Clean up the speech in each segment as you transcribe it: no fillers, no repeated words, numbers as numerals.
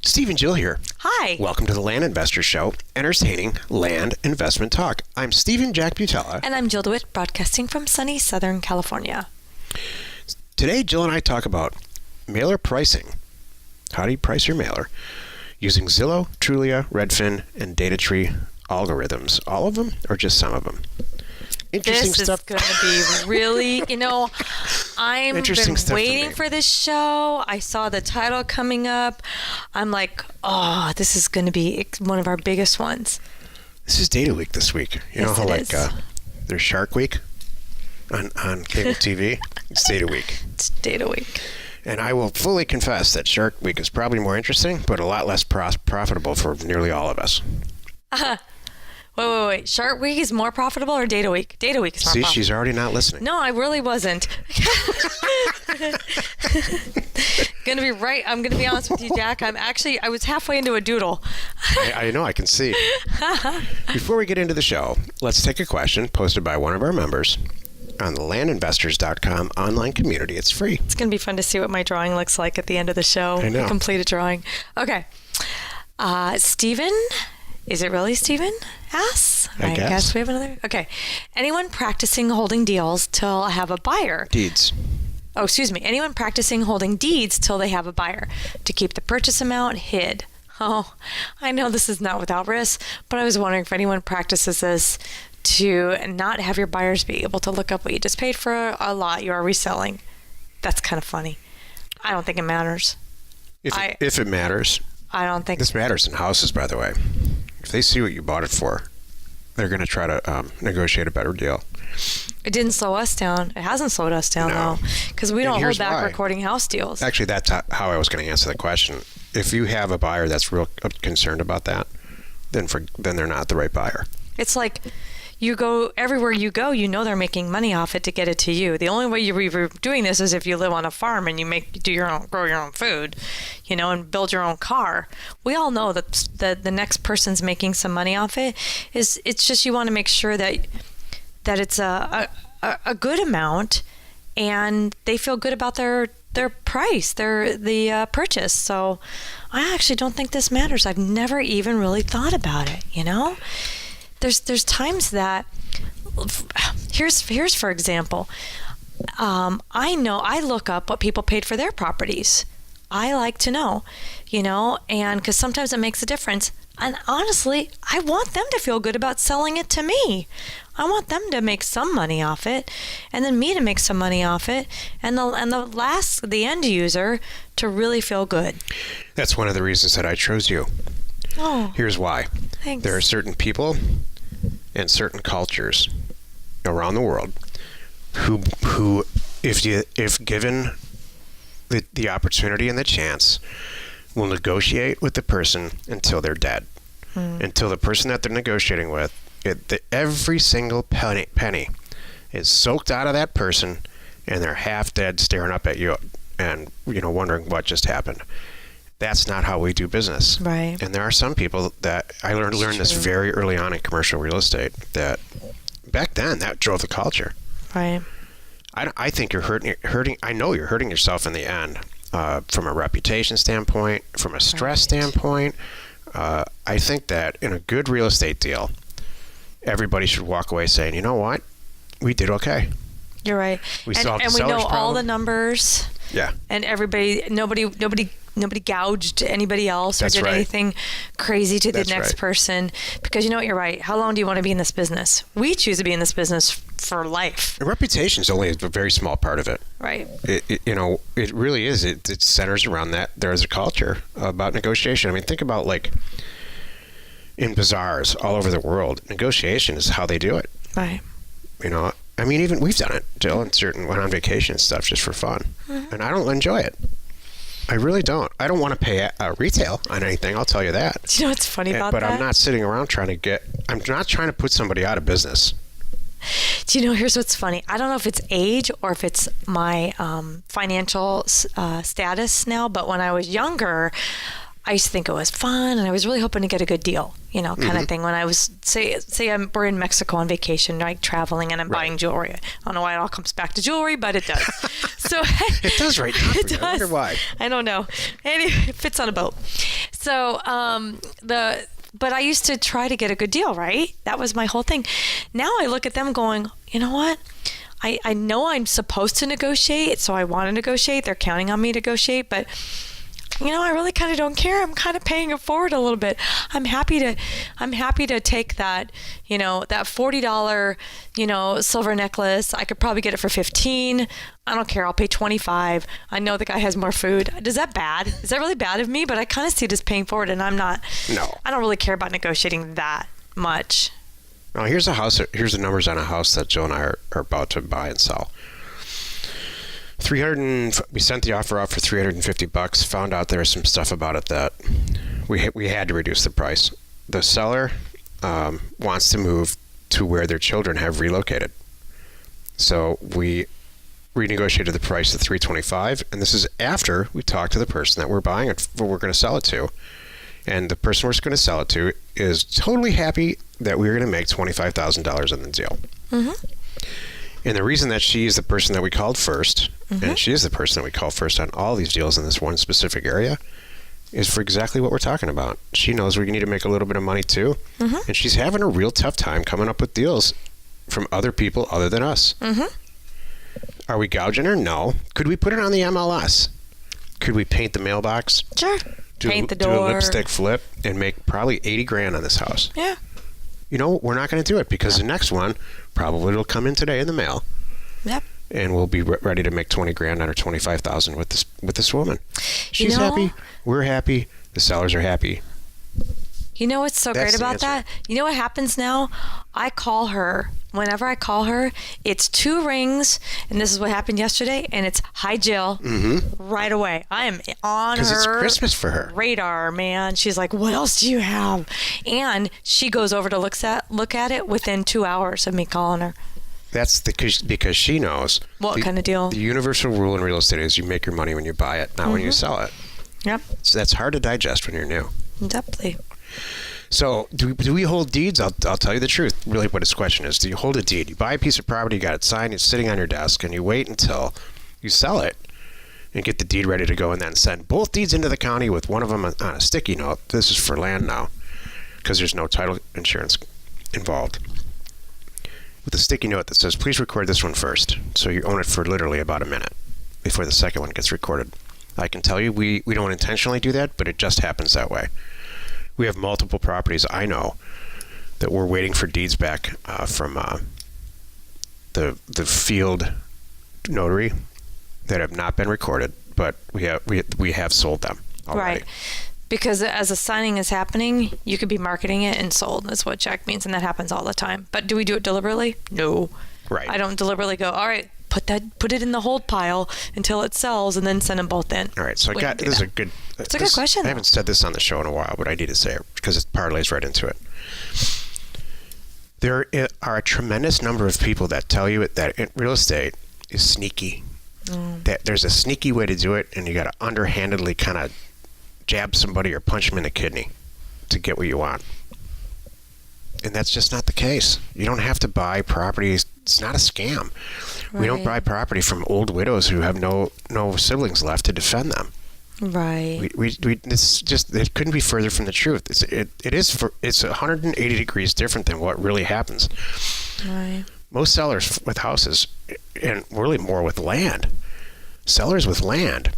Steve and Jill here. Hi. Welcome to the Land Investor Show, entertaining land investment talk. I'm Steve and Jack Butella. And I'm Jill DeWitt, broadcasting from sunny Southern California. Today, Jill and I talk about mailer pricing. How do you price your mailer? Using Zillow, Trulia, Redfin, and DataTree algorithms. All of them or just some of them? Interesting this stuff. This is going to be really, I'm been waiting for this show. I saw the title coming up. I'm like, oh, this is going to be one of our biggest ones. This is Data Week this week. You know how there's Shark Week on cable TV? It's Data Week. It's Data Week. And I will fully confess that Shark Week is probably more interesting, but a lot less profitable for nearly all of us. Wait. Shark Week is more profitable or Data Week? Data Week is more profitable. See, she's already not listening. No, I really wasn't. Gonna be right. I'm gonna be honest with you, Jack. I was halfway into a doodle. I know, I can see. Before we get into the show, let's take a question posted by one of our members on the landinvestors.com online community. It's free. It's gonna be fun to see what my drawing looks like at the end of the show. I know. A completed drawing. Okay. Stephen. Is it really Stephen? Asks? I guess we have another. Okay. Anyone practicing holding deals till I have a buyer? Deeds. Oh, excuse me. Anyone practicing holding deeds till they have a buyer to keep the purchase amount hid? Oh, I know this is not without risk, but I was wondering if anyone practices this to not have your buyers be able to look up what you just paid for a lot you are reselling. That's kind of funny. I don't think it matters. If it matters. I don't think. This matters in houses, by the way. If they see what you bought it for, they're going to try to negotiate a better deal. It didn't slow us down. It hasn't slowed us down, though, because we don't hold back recording house deals. Actually, that's how I was going to answer the question. If you have a buyer that's real concerned about that, then they're not the right buyer. It's like you go everywhere you go, they're making money off it to get it to you. The only way you're doing this is if you live on a farm and you grow your own food, and build your own car. We all know that the next person's making some money off it. It's just you want to make sure that it's a good amount and they feel good about their price, the purchase. So I actually don't think this matters. I've never even really thought about it, There's times that here's for example, I look up what people paid for their properties. I like to know, and because sometimes it makes a difference. And honestly, I want them to feel good about selling it to me. I want them to make some money off it, and then me to make some money off it, and the end user to really feel good. That's one of the reasons that I chose you. Oh, here's why. Thanks. There are certain people and certain cultures around the world who if given the opportunity and the chance, will negotiate with the person until they're dead. Until the person that they're negotiating with, every single penny is soaked out of that person, and they're half dead staring up at you and wondering what just happened. That's not how we do business. Right. And there are some people that I learned this very early on in commercial real estate, that back then that drove the culture. Right. I think you're hurting. I know you're hurting yourself in the end, from a reputation standpoint, from a stress standpoint. I think that in a good real estate deal, everybody should walk away saying, you know what, we did okay. You're right. We solved and the we know seller's all problem. the numbers. Yeah. And nobody gouged anybody else or did anything crazy to the next person. Because you know what, you're right. How long do you want to be in this business? We choose to be in this business for life. Reputation is only a very small part of it. Right. It really is. It centers around that. There's a culture about negotiation. I mean, think about in bazaars all over the world, negotiation is how they do it. Right. I mean, even we've done it, Jill, went on vacation and stuff just for fun. Mm-hmm. And I don't enjoy it. I really don't. I don't want to pay retail on anything, I'll tell you that. Do you know what's funny about that? But I'm not sitting around I'm not trying to put somebody out of business. Do you know, here's what's funny. I don't know if it's age or if it's my financial status now, but when I was younger, I used to think it was fun and I was really hoping to get a good deal. kind of thing. When I was we're in Mexico on vacation, like traveling, and I'm buying jewelry. I don't know why it all comes back to jewelry, but it does. So it does right now. It does. I wonder why. I don't know. It fits on a boat. So but I used to try to get a good deal, right? That was my whole thing. Now I look at them going, you know what? I know I'm supposed to negotiate, so I want to negotiate. They're counting on me to negotiate, but I really kind of don't care. I'm kind of paying it forward a little bit. I'm happy to take that, that $40, silver necklace. I could probably get it for $15. I don't care. I'll pay $25. I know the guy has more food. Is that bad? Is that really bad of me? But I kind of see it as paying forward, and I'm not. No. I don't really care about negotiating that much. Now, here's the numbers on a house that Jill and I are about to buy and sell. We sent the offer out for $350. Found out there was some stuff about it that we had to reduce the price. The seller wants to move to where their children have relocated, so we renegotiated the price to $325, and this is after we talked to the person that we're buying it, we're going to sell it to, and the person we're going to sell it to is totally happy that we're going to make $25,000 in the deal. Mm-hmm. And the reason that she is the person that we called first, and she is the person that we call first on all these deals in this one specific area, is for exactly what we're talking about. She knows we need to make a little bit of money too, and she's having a real tough time coming up with deals from other people other than us. Are we gouging her? No. Could we put it on the MLS? Could we paint the mailbox? Sure. Paint the door. Do a lipstick flip and make probably $80,000 on this house. Yeah. We're not going to do it because the next one probably will come in today in the mail. Yep. And we'll be ready to make $20,000 or $25,000 with this woman. She's happy. We're happy. The sellers are happy. What's so great about that? You know what happens now? I call her. Whenever I call her, it's 2 rings, and this is what happened yesterday, and it's, "Hi, Jill," right away. I am on her. Because it's Christmas for her. Radar, man. She's like, "What else do you have?" And she goes over to look at it within 2 hours of me calling her. That's because she knows. What kind of deal? The universal rule in real estate is you make your money when you buy it, not when you sell it. Yep. So that's hard to digest when you're new. Definitely. So do we hold deeds? I'll tell you the truth. Really what his question is, do you hold a deed? You buy a piece of property, you got it signed, it's sitting on your desk, and you wait until you sell it and get the deed ready to go, and then send both deeds into the county with one of them on a sticky note. This is for land now because there's no title insurance involved. With a sticky note that says, "Please record this one first." So you own it for literally about a minute before the second one gets recorded. I can tell you we don't intentionally do that, but it just happens that way. We have multiple properties, I know, that we're waiting for deeds back from the field notary that have not been recorded, but we have sold them already. Right. Because as a signing is happening, you could be marketing it and sold. That's what Jack means, and that happens all the time. But do we do it deliberately? No. Right. I don't deliberately go, "All right, put it in the hold pile until it sells, and then send them both in." All right. So this is a good. It's a good question. I haven't said this on the show in a while, but I need to say it because it parlays right into it. There are a tremendous number of people that tell you that real estate is sneaky. That there's a sneaky way to do it, and you got to underhandedly kind of jab somebody or punch them in the kidney to get what you want. And that's just not the case. You don't have to buy properties. It's not a scam. Right. We don't buy property from old widows who have no siblings left to defend them. Right. It's just, it couldn't be further from the truth. It's 180 degrees different than what really happens. Right. Most sellers with houses, and really more with land, sellers with land,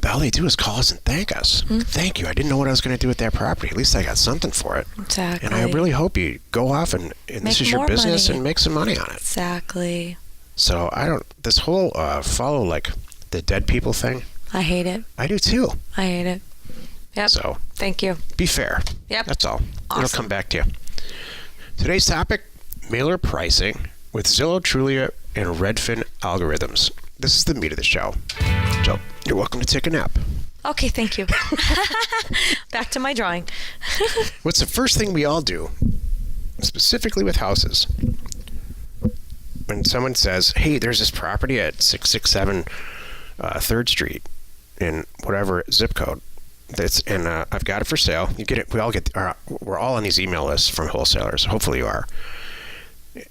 all they do is call us and thank us. Thank you. I didn't know what I was going to do with that property. At least I got something for it. Exactly. And I really hope you go off and this is your business and make some money on it. Exactly. So this whole follow like the dead people thing. I hate it. I do too. I hate it. Yep. So thank you. Be fair. Yep. That's all. Awesome. It'll come back to you. Today's topic, mailer pricing with Zillow, Trulia, and Redfin algorithms. This is the meat of the show. Jill, you're welcome to take a nap. Okay, thank you. Back to my drawing. What's the first thing we all do, specifically with houses? When someone says, "Hey, there's this property at 667 3rd Street in whatever zip code," I've got it for sale. You get it. We're all on these email lists from wholesalers. Hopefully you are.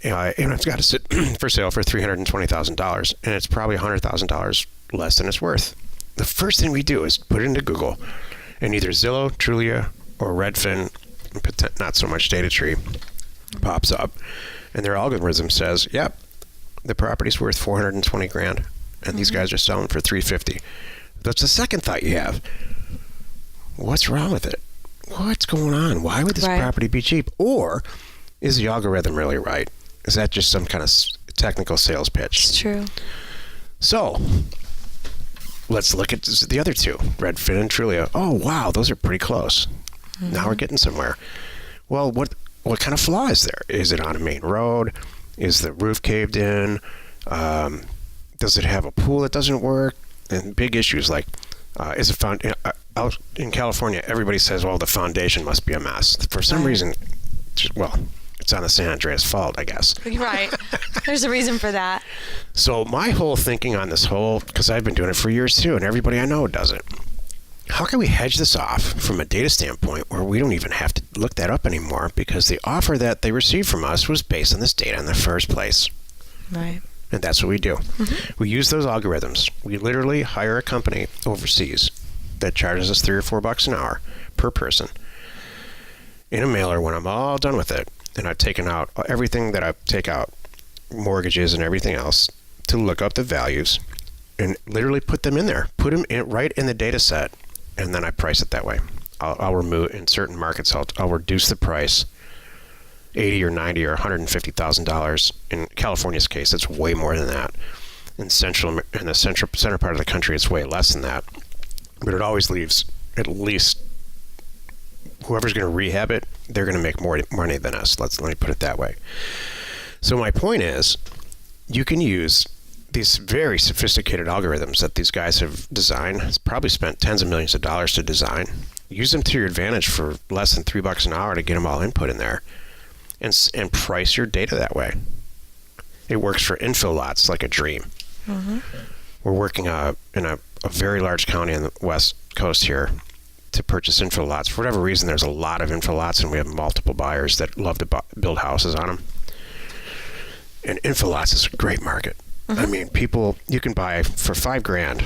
And I've got it sit for sale for $320,000, and it's probably $100,000 less than it's worth. The first thing we do is put it into Google, and either Zillow, Trulia, or Redfin, not so much DataTree, pops up, and their algorithm says, "Yep, the property's worth $420,000, and these guys are selling for $350,000." That's the second thought you have. What's wrong with it? What's going on? Why would this property be cheap? Or is the algorithm really right? Is that just some kind of technical sales pitch? It's true. So let's look at the other two, Redfin and Trulia. Oh, wow, those are pretty close. Now we're getting somewhere. Well, what kind of flaw is there? Is it on a main road? Is the roof caved in? Does it have a pool that doesn't work? And big issues like, is it found out in California? Everybody says, well, the foundation must be a mess. For some reason, it's on the San Andreas fault, I guess. Right. There's a reason for that. So my whole thinking on this because I've been doing it for years too, and everybody I know does it. How can we hedge this off from a data standpoint where we don't even have to look that up anymore because the offer that they received from us was based on this data in the first place? Right. And that's what we do. We use those algorithms. We literally hire a company overseas that charges us $3 or $4 an hour per person in a mailer when I'm all done with it. And I've taken out everything that I take out, mortgages and everything else, to look up the values and literally put them in there. Put them right in the data set, and then I price it that way. I'll remove, in certain markets, I'll reduce the price $80 or $90 or $150,000. In California's case, it's way more than that. In the center part of the country, it's way less than that. But it always leaves at least whoever's going to rehab it, they're going to make more money than us. Let me put it that way. So my point is, you can use these very sophisticated algorithms that these guys have designed. It's probably spent tens of millions of dollars to design. Use them to your advantage for less than $3 an hour to get them all input in there, and price your data that way. It works for infill lots like a dream. We're working in a very large county on the west coast here to purchase infill lots. For whatever reason, there's a lot of infill lots, and we have multiple buyers that love to build houses on them. And infill lots is a great market. I mean, you can buy for $5,000.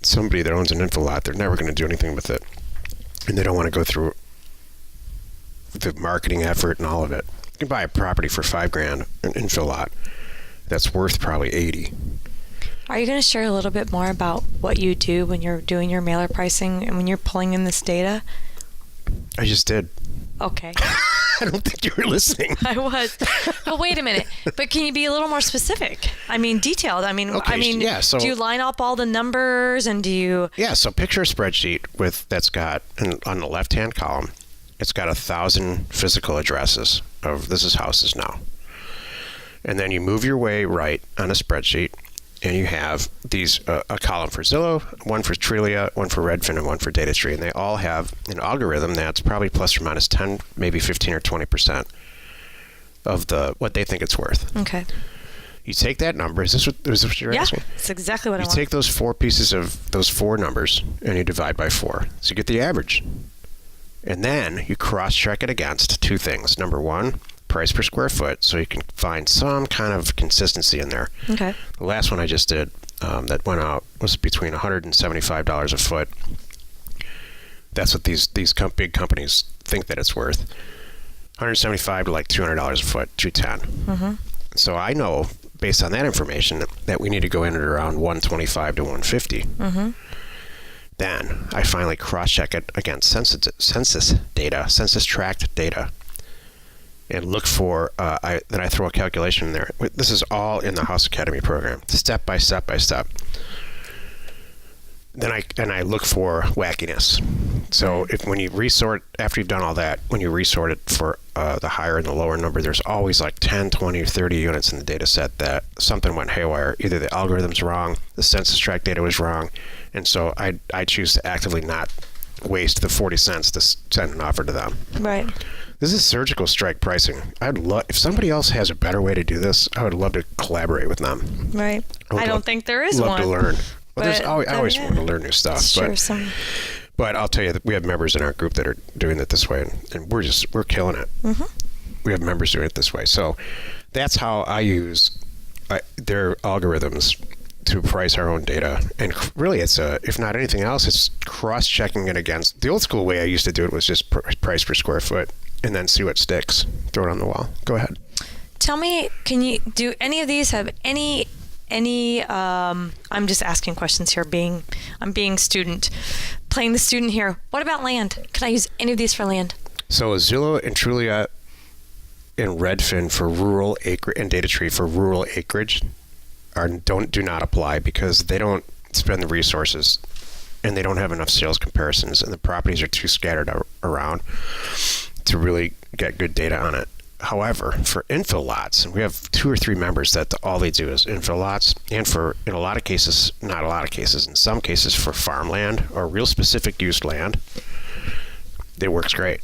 Somebody that owns an infill lot, they're never going to do anything with it, and they don't want to go through the marketing effort and all of it. You can buy a property for $5,000, an infill lot that's worth probably $80,000. Are you going to share a little bit more about what you do when you're doing your mailer pricing and when you're pulling in this data? I just did. Okay. I don't think you were listening. I was. But wait a minute. But can you be a little more specific? I mean, detailed. Yeah, so, do you line up all the numbers and do you... Yeah, so picture a spreadsheet that's got, on the left-hand column, it's got 1,000 physical addresses of this is houses now. And then you move your way right on a spreadsheet, and you have these a column for Zillow, one for Trulia, one for Redfin, and one for DataTree, and they all have an algorithm that's probably plus or minus 10, maybe 15 or 20% of what they think it's worth. Okay. You take that number. Is this what you're asking? Yeah, that's exactly what I want. You take those four pieces of those four numbers, and you divide by 4, so you get the average. And then you cross-check it against two things. Number one, price per square foot, so you can find some kind of consistency in there. Okay. The last one I just did that went out was between $100 and $75 a foot. That's what these big companies think that it's worth. $175 to like $200 a foot, $210. So I know, based on that information, that we need to go in at around $125 to $150. Then I finally cross-check it against census data, census tract data, and look for, then I throw a calculation in there. This is all in the House Academy program, step by step by step. Then I look for wackiness. So when you resort, after you've done all that, when you resort it for the higher and the lower number, there's always like 10, 20, or 30 units in the data set that something went haywire. Either the algorithm's wrong, the census tract data was wrong, and so I choose to actively not waste the 40 cents to send an offer to them. Right. This is surgical strike pricing. If somebody else has a better way to do this, I would love to collaborate with them. Right. I don't think there is one. Love to learn. Well, I always want to learn new stuff. But I'll tell you that we have members in our group that are doing it this way, and we're killing it. Mm-hmm. We have members doing it this way. So that's how I use their algorithms to price our own data. And really, it's if not anything else, it's cross-checking it against. The old school way I used to do it was just price per square foot and then see what sticks. Throw it on the wall. Go ahead. Tell me, do any of these have any I'm just asking questions here, I'm being playing the student here. What about land? Can I use any of these for land? So Zillow and Trulia and Redfin for rural acreage and DataTree for rural acreage do not apply because they don't spend the resources and they don't have enough sales comparisons and the properties are too scattered around to really get good data on it. However, for infill lots, and we have 2 or 3 members that all they do is infill lots, and in a lot of cases, not a lot of cases, in some cases for farmland or real specific use land, it works great.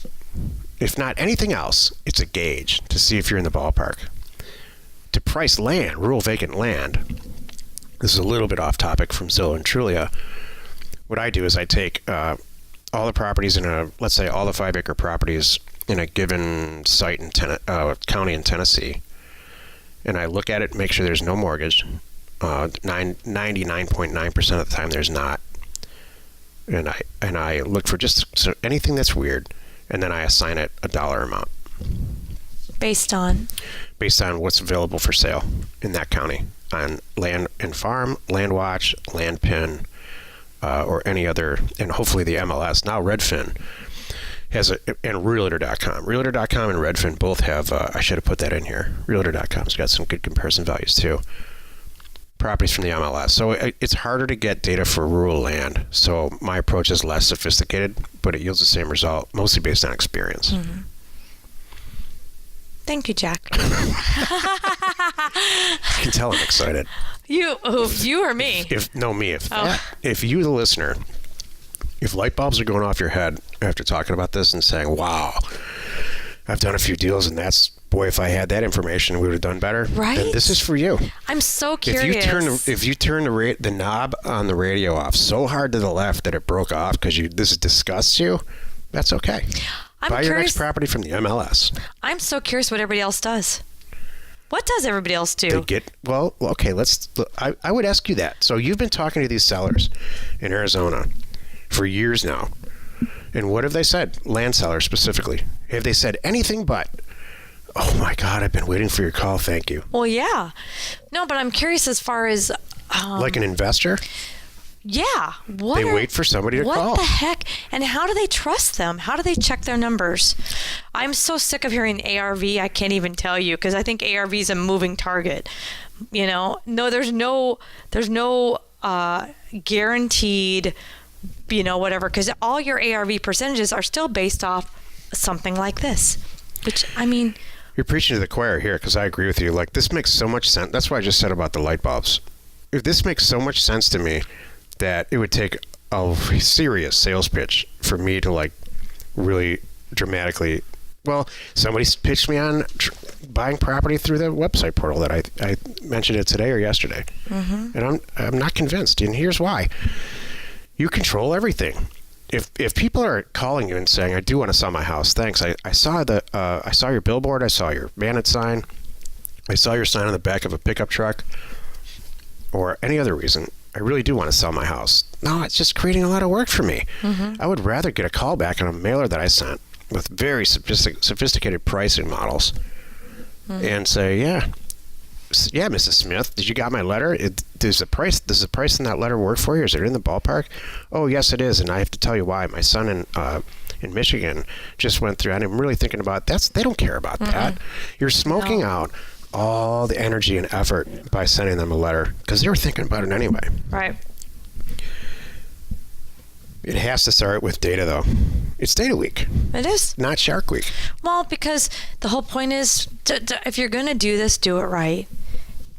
If not anything else, it's a gauge to see if you're in the ballpark. To price land, rural vacant land, this is a little bit off topic from Zillow and Trulia. What I do is I take all the properties let's say all the 5-acre properties in a given site in county in Tennessee, and I look at it, make sure there's no mortgage. 99.9% of the time there's not, and I look for just anything that's weird, and then I assign it a dollar amount based on what's available for sale in that county on Land and Farm, Land Watch, Land Pin, or any other, and hopefully the MLS. Now Redfin has and Realtor.com. Realtor.com and Redfin both have, I should have put that in here. Realtor.com's got some good comparison values too. Properties from the MLS. So it's harder to get data for rural land. So my approach is less sophisticated, but it yields the same result, mostly based on experience. Mm-hmm. Thank you, Jack. You can tell I'm excited. You or me? If you, the listener, if light bulbs are going off your head after talking about this and saying, wow, I've done a few deals and boy, if I had that information, we would have done better. Right. Then this is for you. I'm so curious. If you turn the knob on the radio off so hard to the left that it broke off because this disgusts you, that's okay. Buy your next property from the MLS. I'm so curious what everybody else does. What does everybody else do? Okay, I would ask you that. So you've been talking to these sellers in Arizona for years now. And what have they said? Land sellers specifically. Have they said anything but, oh my God, I've been waiting for your call, thank you? Well, yeah. No, but I'm curious as far as... like an investor? Yeah. They wait for somebody to call. What the heck? And how do they trust them? How do they check their numbers? I'm so sick of hearing ARV, I can't even tell you, because I think ARV is a moving target. No, there's no guaranteed, whatever, because all your ARV percentages are still based off something like this, which, You're preaching to the choir here, because I agree with you. Like, this makes so much sense. That's what I just said about the light bulbs. If this makes so much sense to me that it would take a serious sales pitch for me to really dramatically. Well, somebody pitched me on buying property through the website portal that I mentioned it today or yesterday, and I'm not convinced. And here's why: you control everything. If people are calling you and saying, "I do want to sell my house," thanks. I saw your billboard. I saw your banner sign. I saw your sign on the back of a pickup truck, or any other reason. I really do want to sell my house. No, it's just creating a lot of work for me. I would rather get a call back on a mailer that I sent with very sophisticated pricing models and say, yeah, Mrs. Smith, did you got my letter? Does the price in that letter work for you? Is it in the ballpark? Oh, yes, it is. And I have to tell you why. My son in Michigan just went through, and I'm really thinking about that. They don't care about that. You're smoking out all the energy and effort by sending them a letter because they were thinking about it anyway. Right. It has to start with data, though. It's Data Week. It is. Not Shark Week. Well, because the whole point is, if you're going to do this, do it right.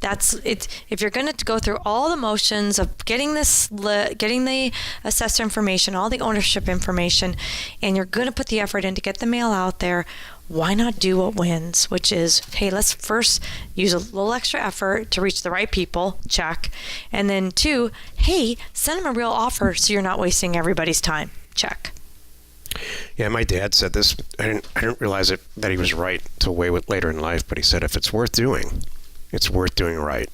That's it. If you're going to go through all the motions of getting the assessor information, all the ownership information, and you're going to put the effort in to get the mail out there, why not do what wins, which is, hey, let's first use a little extra effort to reach the right people, check. And then 2, hey, send them a real offer so you're not wasting everybody's time. check. Yeah, my dad said this. I didn't realize that he was right till later in life, but he said if it's worth doing, it's worth doing right.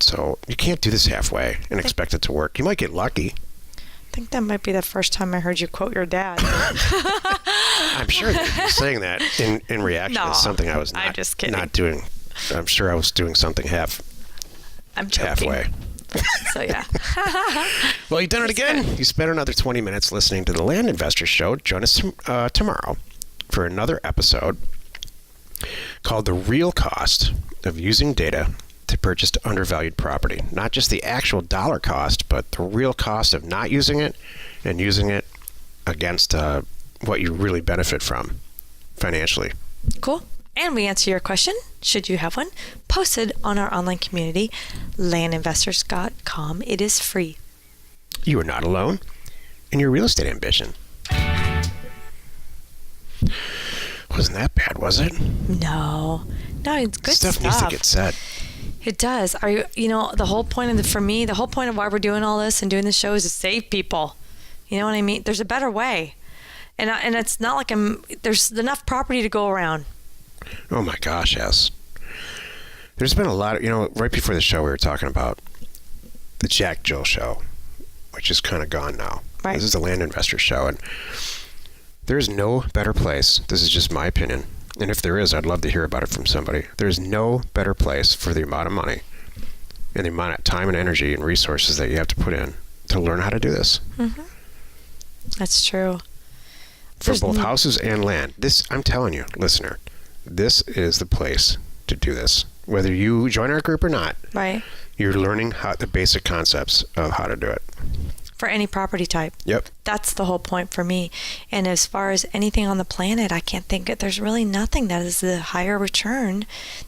So you can't do this halfway and expect it to work. You might get lucky. I think that might be the first time I heard you quote your dad. I'm sure that he was saying that in reaction to something I was I'm just kidding. not doing. I'm sure I was doing something I'm joking. halfway. So, yeah. Well, you've done it again. You spent another 20 minutes listening to the Land Investor Show. Join us tomorrow for another episode called The Real Cost of Using Data to Purchase Undervalued Property. Not just the actual dollar cost, but the real cost of not using it and using it against what you really benefit from financially. Cool. And we answer your question, should you have one, posted on our online community, landinvestors.com. It is free. You are not alone in your real estate ambition. Wasn't that bad, was it? No, it's good Stuff needs to get said. It does. The whole point the whole point of why we're doing all this and doing this show is to save people. You know what I mean? There's a better way. And it's not like there's enough property to go around. Oh my gosh, yes. There's been a lot of, right before the show we were talking about the JackJill show, which is kind of gone now. Right. This is the Land Investor Show, and there's no better place. This is just my opinion. And if there is, I'd love to hear about it from somebody. There's no better place for the amount of money and the amount of time and energy and resources that you have to put in to learn how to do this. Mm-hmm. That's true. For both houses and land. I'm telling you, listener, this is the place to do this. Whether you join our group or not, right? You're learning the basic concepts of how to do it. For any property type. Yep. That's the whole point for me. And as far as anything on the planet, I can't think there's really nothing that is the higher return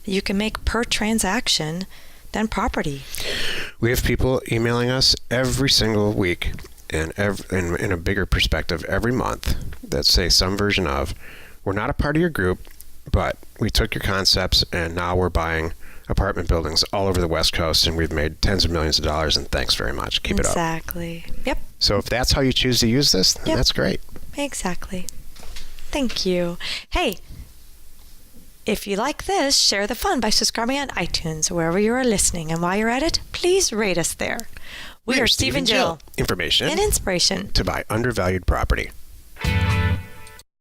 that you can make per transaction than property. We have people emailing us every single week and in a bigger perspective every month that say some version of, we're not a part of your group, but we took your concepts and now we're buying apartment buildings all over the West Coast and we've made tens of millions of dollars and thanks very much. Keep it up. Exactly. Yep. So if that's how you choose to use this, then that's great. Exactly. Thank you. Hey, if you like this, share the fun by subscribing on iTunes, wherever you are listening. And while you're at it, please rate us there. We are Steve and Jill. Information and inspiration to buy undervalued property.